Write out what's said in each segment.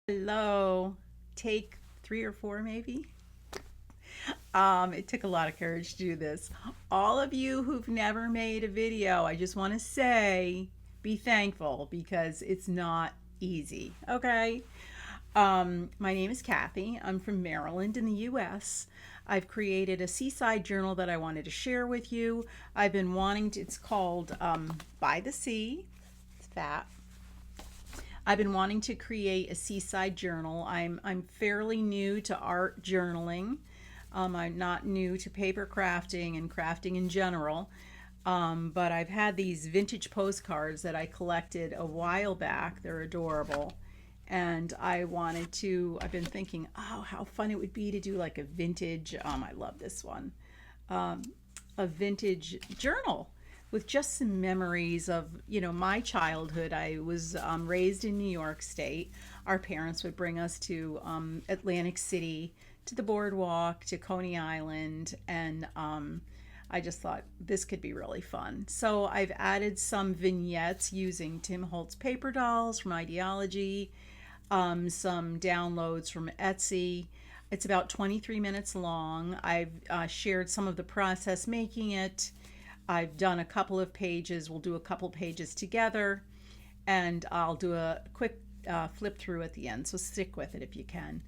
Hello, take 3 or 4 maybe. It took a lot of courage to do this. All of you who've never made a video, I just want to say, be thankful because it's not easy. Okay. My name is Kathy. I'm from Maryland in the US. I've created a Seaside journal that I wanted to share with you. I've been wanting to, it's called By the Sea. It's fat. I've been wanting to create a seaside journal. I'm fairly new to art journaling. I'm not new to paper crafting and crafting in general, but I've had these vintage postcards that I collected a while back. They're adorable. And I've been thinking, oh, how fun it would be to do like a vintage, I love this one, a vintage journal with just some memories of, my childhood. I was raised in New York State. Our parents would bring us to Atlantic City, to the boardwalk, to Coney Island, and I just thought this could be really fun. So I've added some vignettes using Tim Holtz paper dolls from Ideology, some downloads from Etsy. It's about 23 minutes long. I've shared some of the process making it. I've done a couple of pages. We'll do a couple pages together, and I'll do a quick flip through at the end, so stick with it if you can.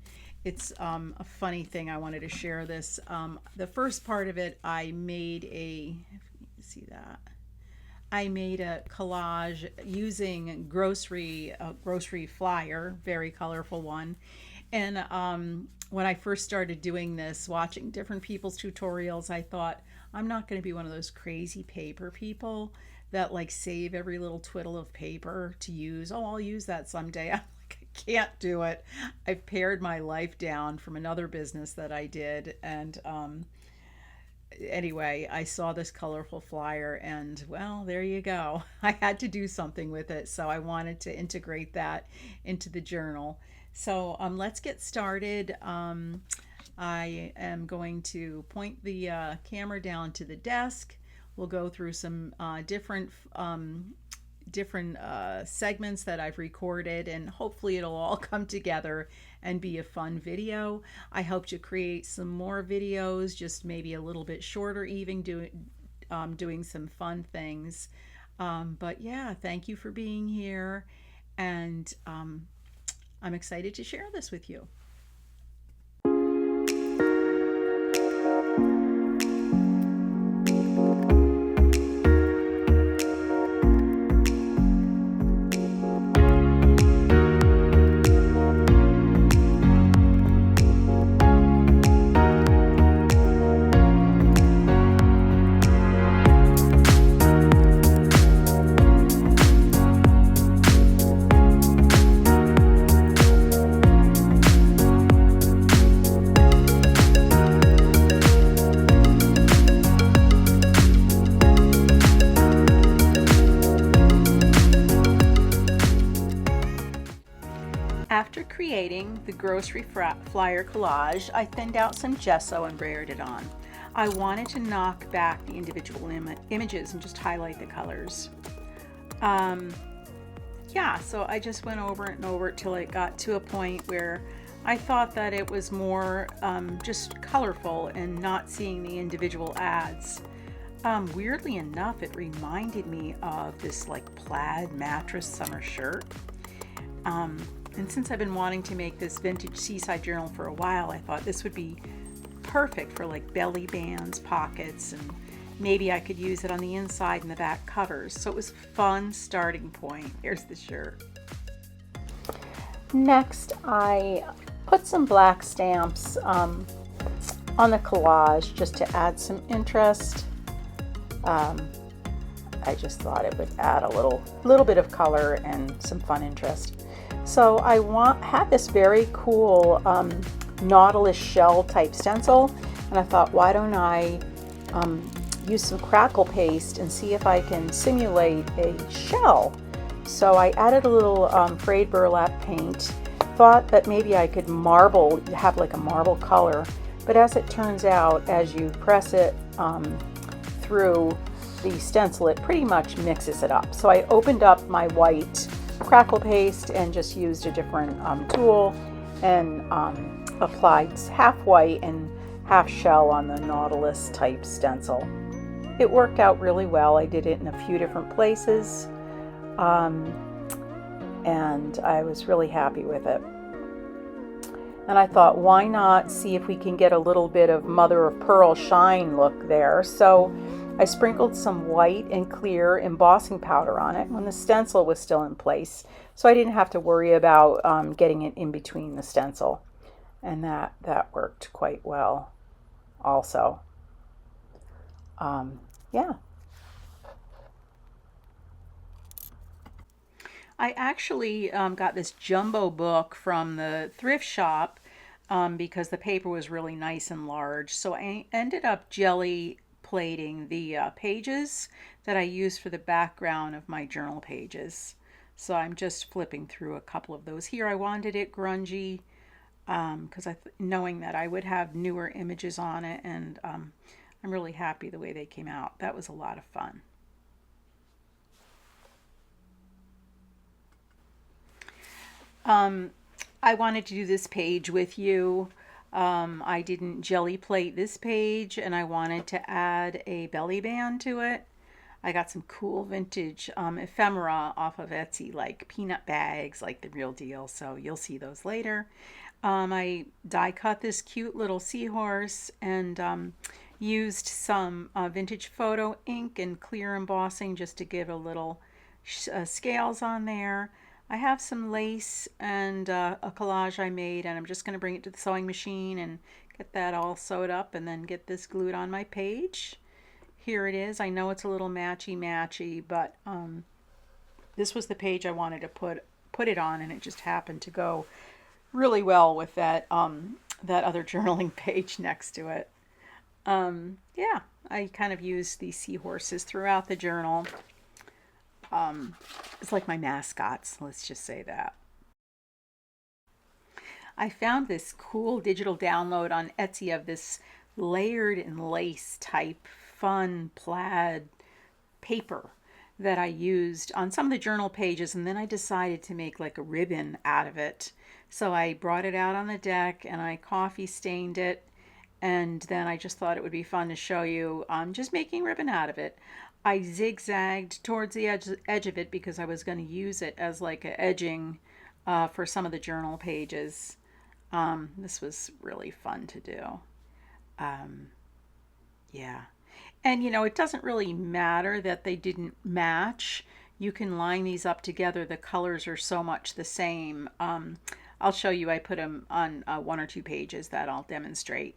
It's a funny thing. I wanted to share this. The first part of it, I made if you can see that. I made a collage using grocery flyer, very colorful one. And when I first started doing this, watching different people's tutorials, I thought, I'm not going to be one of those crazy paper people that like save every little twiddle of paper to use. Oh, I'll use that someday. I'm like, I can't do it. I've pared my life down from another business that I did. And anyway, I saw this colorful flyer and, well, there you go. I had to do something with it. So I wanted to integrate that into the journal. So let's get started. I am going to point the camera down to the desk. We'll go through some different segments that I've recorded, and hopefully it'll all come together and be a fun video. I hope to create some more videos, just maybe a little bit shorter, even doing some fun things. But yeah, thank you for being here, and I'm excited to share this with you. After creating the grocery flyer collage, I thinned out some gesso and brayered it on. I wanted to knock back the individual images and just highlight the colors. Yeah, so I just went over it and over it till it got to a point where I thought that it was more just colorful and not seeing the individual ads. Weirdly enough, it reminded me of this like plaid mattress summer shirt. And since I've been wanting to make this vintage seaside journal for a while, I thought this would be perfect for like belly bands, pockets, and maybe I could use it on the inside and the back covers. So it was a fun starting point. Here's the shirt. Next, I put some black stamps on the collage just to add some interest. I just thought it would add a little bit of color and some fun interest. So I had this very cool Nautilus shell type stencil, and I thought, why don't I use some Crackle paste and see if I can simulate a shell. So I added a little frayed burlap paint, thought that maybe I could have like a marble color, but as it turns out, as you press it through the stencil, it pretty much mixes it up. So I opened up my white Crackle paste and just used a different tool and applied half white and half shell on the Nautilus type stencil. It worked out really well. I did it in a few different places, and I was really happy with it. And I thought, why not see if we can get a little bit of mother of pearl shine look there. So I sprinkled some white and clear embossing powder on it when the stencil was still in place, so I didn't have to worry about getting it in between the stencil. And that worked quite well also. Yeah. I actually got this jumbo book from the thrift shop because the paper was really nice and large. So I ended up jelly plating the pages that I use for the background of my journal pages. So I'm just flipping through a couple of those here. I wanted it grungy because knowing that I would have newer images on it, and I'm really happy the way they came out. That was a lot of fun. I wanted to do this page with you. I didn't jelly plate this page, and I wanted to add a belly band to it. I got some cool vintage ephemera off of Etsy, like peanut bags, like the real deal. So you'll see those later. I die cut this cute little seahorse and used some vintage photo ink and clear embossing just to give a little scales on there. I have some lace and a collage I made, and I'm just going to bring it to the sewing machine and get that all sewed up and then get this glued on my page. Here it is. I know it's a little matchy, but this was the page I wanted to put it on, and it just happened to go really well with that that other journaling page next to it. Yeah, I kind of used these seahorses throughout the journal. It's like my mascots, let's just say that. I found this cool digital download on Etsy of this layered and lace type fun plaid paper that I used on some of the journal pages, and then I decided to make like a ribbon out of it. So I brought it out on the deck and I coffee stained it, and then I just thought it would be fun to show you just making ribbon out of it. I zigzagged towards the edge of it because I was going to use it as like a edging for some of the journal pages. This was really fun to do. Yeah. And it doesn't really matter that they didn't match. You can line these up together. The colors are so much the same. I'll show you. I put them on 1 or 2 pages that I'll demonstrate.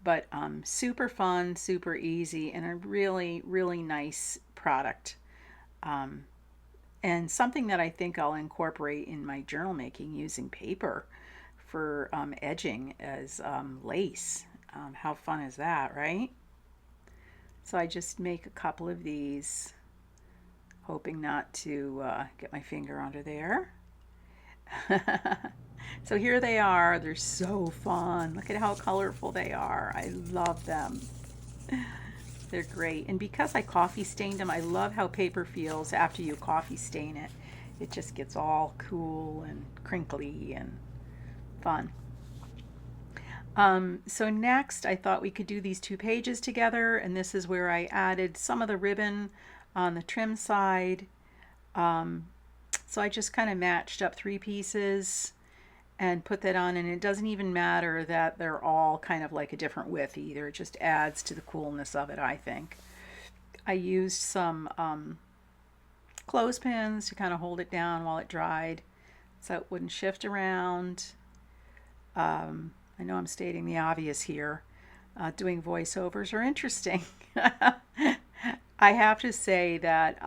But super fun, super easy, and a really, really nice product. And something that I think I'll incorporate in my journal making using paper for edging as lace. How fun is that, right? So I just make a couple of these, hoping not to get my finger under there. So here they are. They're so fun. Look at how colorful they are. I love them. They're great. And because I coffee stained them, I love how paper feels after you coffee stain it. It just gets all cool and crinkly and fun. So next I thought we could do these 2 pages together, and this is where I added some of the ribbon on the trim side. So I just kind of matched up 3 pieces and put that on, and it doesn't even matter that they're all kind of like a different width either. It just adds to the coolness of it, I think. I used some clothespins to kind of hold it down while it dried so it wouldn't shift around. I know I'm stating the obvious here. Doing voiceovers are interesting. I have to say that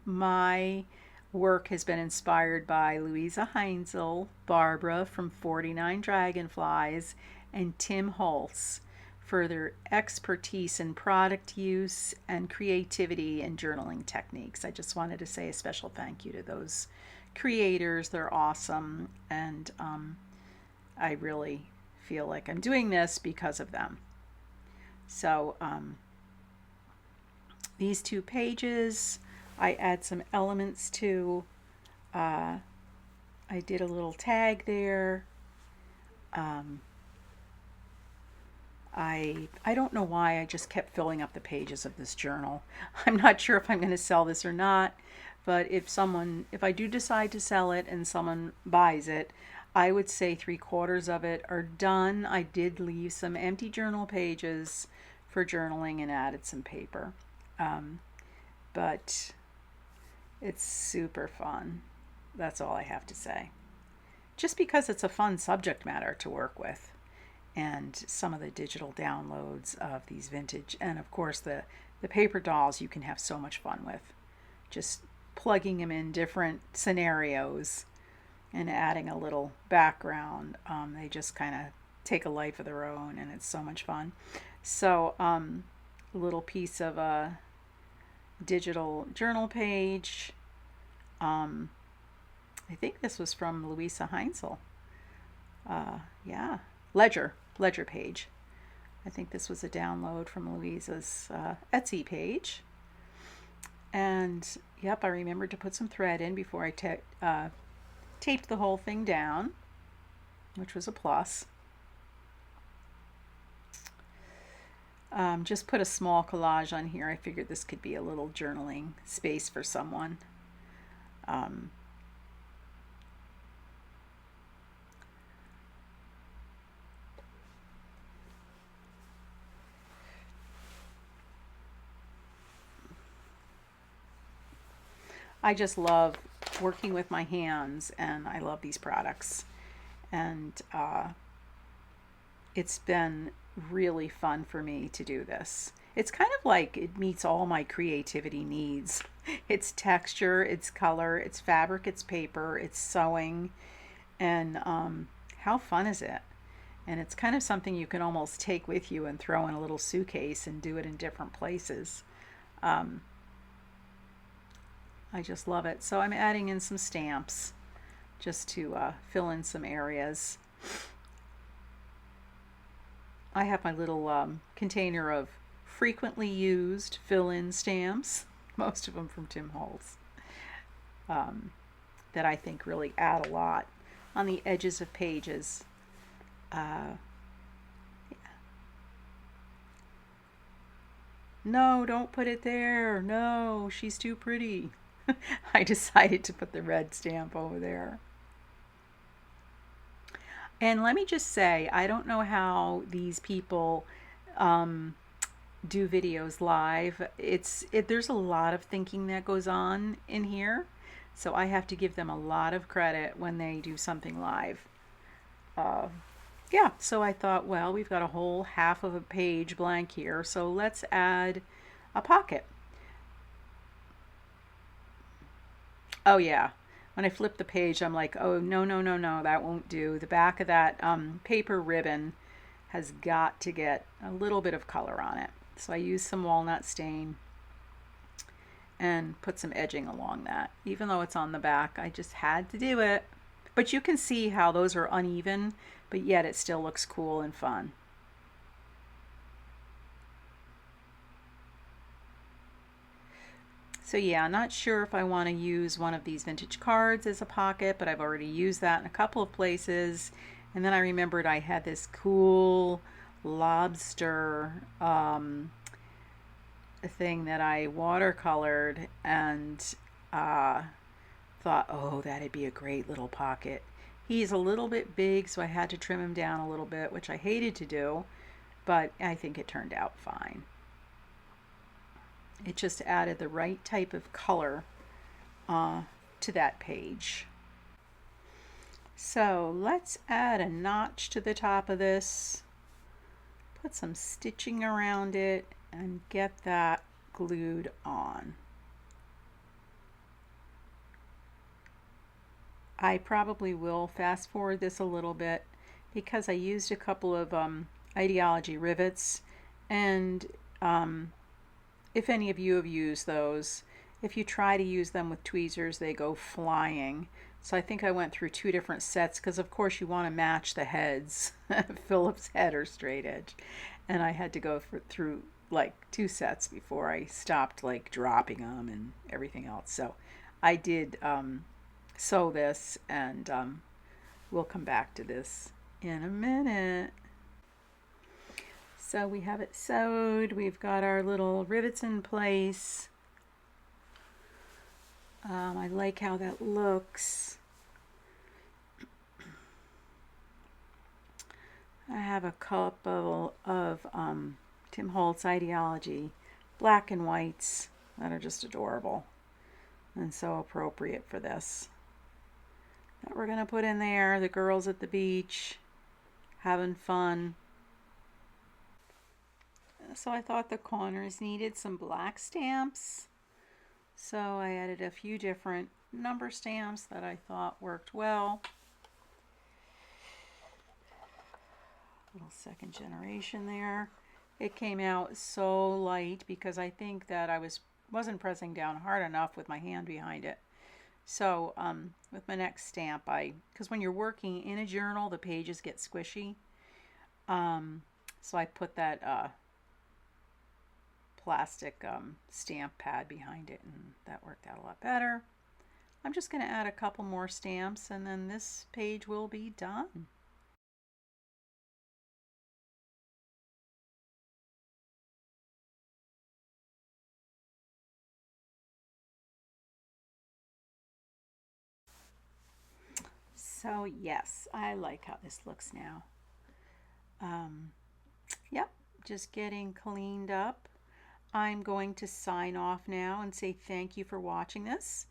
my work has been inspired by Louisa Heinzel, Barbara from 49 Dragonflies, and Tim Holtz for their expertise in product use and creativity and journaling techniques. I just wanted to say a special thank you to those creators. They're awesome, and I really feel like I'm doing this because of them. So these 2 pages I add some elements to I did a little tag there. Um, I don't know why I just kept filling up the pages of this journal. I'm not sure if I'm going to sell this or not, but if I do decide to sell it and someone buys it, I would say 3/4 of it are done. I did leave some empty journal pages for journaling and added some paper. But it's super fun. That's all I have to say. Just because it's a fun subject matter to work with. And some of the digital downloads of these vintage, and of course the paper dolls you can have so much fun with. Just plugging them in different scenarios and adding a little background. They just kind of take a life of their own, and it's so much fun. So a little piece of a digital journal page. I think this was from Louisa Heinzel. Yeah, ledger page. I think this was a download from Louisa's Etsy page. And yep, I remembered to put some thread in before I taped the whole thing down, which was a plus. Just put a small collage on here. I figured this could be a little journaling space for someone. I just love working with my hands, and I love these products. And it's been really fun for me to do this. It's kind of like it meets all my creativity needs. It's texture, it's color, it's fabric, it's paper, it's sewing, and how fun is it? And it's kind of something you can almost take with you and throw in a little suitcase and do it in different places. I just love it. So I'm adding in some stamps just to fill in some areas. I have my little container of frequently used fill-in stamps, most of them from Tim Holtz, that I think really add a lot on the edges of pages. Yeah. No, don't put it there. No, she's too pretty. I decided to put the red stamp over there. And let me just say, I don't know how these people do videos live. There's a lot of thinking that goes on in here, so I have to give them a lot of credit when they do something live. Yeah, so I thought, well, we've got a whole half of a page blank here, so let's add a pocket. Oh yeah, when I flip the page, I'm like, oh, no, that won't do. The back of that paper ribbon has got to get a little bit of color on it. So I used some walnut stain and put some edging along that. Even though it's on the back, I just had to do it. But you can see how those are uneven, but yet it still looks cool and fun. So yeah, I'm not sure if I want to use one of these vintage cards as a pocket, but I've already used that in a couple of places. And then I remembered I had this cool lobster thing that I watercolored, and thought, oh, that'd be a great little pocket. He's a little bit big, so I had to trim him down a little bit, which I hated to do, but I think it turned out fine. It just added the right type of color to that page. So let's add a notch to the top of this, put some stitching around it, and get that glued on. I probably will fast forward this a little bit because I used a couple of ideology rivets, and if any of you have used those, if you try to use them with tweezers, they go flying. So I think I went through 2 different sets because of course you want to match the heads, Phillips head or straight edge. And I had to go through like 2 sets before I stopped like dropping them and everything else. So I did sew this, and we'll come back to this in a minute. So we have it sewed. We've got our little rivets in place. I like how that looks. I have a couple of Tim Holtz Ideology black and whites that are just adorable and so appropriate for this, that we're going to put in there. The girls at the beach having fun. So I thought the corners needed some black stamps, so I added a few different number stamps that I thought worked well. Little second generation there. It came out so light because I think that I wasn't pressing down hard enough with my hand behind it. So with my next stamp, because when you're working in a journal, the pages get squishy. So I put that plastic stamp pad behind it, and that worked out a lot better. I'm just going to add a couple more stamps, and then this page will be done. So yes, I like how this looks now. Yep, just getting cleaned up. I'm going to sign off now and say thank you for watching this.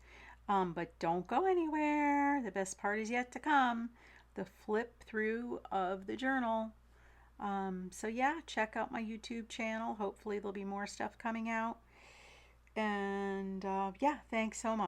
But don't go anywhere. The best part is yet to come. The flip through of the journal. So yeah, check out my YouTube channel. Hopefully there'll be more stuff coming out. And yeah, thanks so much.